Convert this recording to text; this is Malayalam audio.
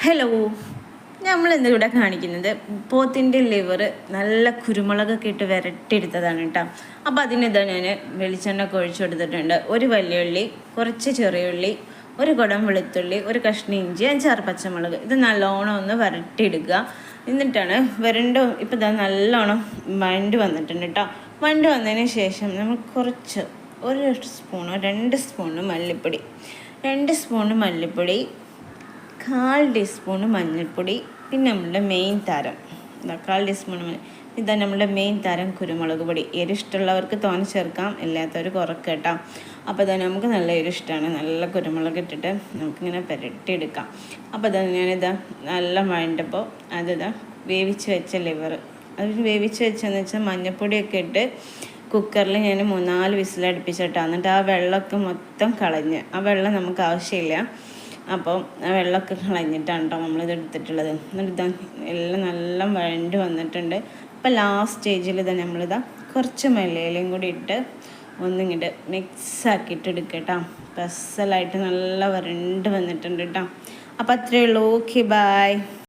ഹലോ, നമ്മളിന്ന് ഇവിടെ കാണിക്കുന്നത് പോത്തിൻ്റെ ലിവർ നല്ല കുരുമുളകൊക്കെ ഇട്ട് വരട്ടിയെടുത്തതാണ് കേട്ടോ. അപ്പോൾ അതിനിതാ ഞാൻ വെളിച്ചെണ്ണ ഒഴിച്ചു കൊടുത്തിട്ടുണ്ട്. ഒരു വലിയ ഉള്ളി, കുറച്ച് ചെറിയ ഉള്ളി, ഒരു കുടം വെളുത്തുള്ളി, ഒരു കഷ്ണം ഇഞ്ചി, 5-6 പച്ചമുളക്. ഇത് നല്ലോണം ഒന്ന് വരട്ടിയെടുക്കുക. എന്നിട്ടാണ് ഇപ്പോൾ ഇതാ നല്ലോണം വഴണ്ട് വന്നിട്ടുണ്ട് കേട്ടോ. വഴണ്ട് വന്നതിന് ശേഷം നമ്മൾ കുറച്ച് 1 സ്പൂണോ 2 സ്പൂണ് മല്ലിപ്പൊടി, 2 സ്പൂണ് മല്ലിപ്പൊടി, 1/4 ടീസ്പൂണ് മഞ്ഞൾപ്പൊടി, പിന്നെ നമ്മളുടെ മെയിൻ താരം 1/4 ടീസ്പൂൺ. ഇതാ നമ്മുടെ മെയിൻ താരം കുരുമുളക് പൊടി. എരിഷ്ടമുള്ളവർക്ക് തോനെ ചേർക്കാം, ഇല്ലാത്തവർ കുറക്കുക കേട്ടോ. അപ്പോൾ ഇതാ നമുക്ക് നല്ല എരിഷ്ടമാണ്, നല്ല കുരുമുളക് ഇട്ടിട്ട് നമുക്കിങ്ങനെ പുരട്ടിയെടുക്കാം. അപ്പോൾ ഇതാ ഞാനിതാ നല്ല വഴണ്ടപ്പോൾ അതിതാ വേവിച്ച് വെച്ച ലിവർ, അത് വേവിച്ച് വെച്ചതെന്ന് വെച്ചാൽ മഞ്ഞൾപ്പൊടിയൊക്കെ ഇട്ട് കുക്കറിൽ ഞാൻ 3-4 വിസിലടുപ്പിച്ചിട്ടാണ്. എന്നിട്ട് ആ വെള്ളമൊക്കെ മൊത്തം കളഞ്ഞ്, ആ വെള്ളം നമുക്ക് ആവശ്യമില്ല, അപ്പോൾ ആ വെള്ളമൊക്കെ കളഞ്ഞിട്ടാണ് കേട്ടോ നമ്മളിത് എടുത്തിട്ടുള്ളത്. എന്നിട്ട് ഇതാ എല്ലാം നല്ല വഴണ്ട് വന്നിട്ടുണ്ട്. അപ്പോൾ ലാസ്റ്റ് സ്റ്റേജിൽ ഇതാ നമ്മളിതാ കുറച്ച് മല്ലിയിലയും കൂടി ഇട്ട് ഒന്നിങ്ങോട്ട് മിക്സാക്കിയിട്ട് എടുക്കുക കേട്ടോ. സ്പെഷ്യലായിട്ട് നല്ല വരണ്ട് വന്നിട്ടുണ്ട് കേട്ടോ. അപ്പോൾ അത്രയേ ഉള്ളൂ. Okay, by.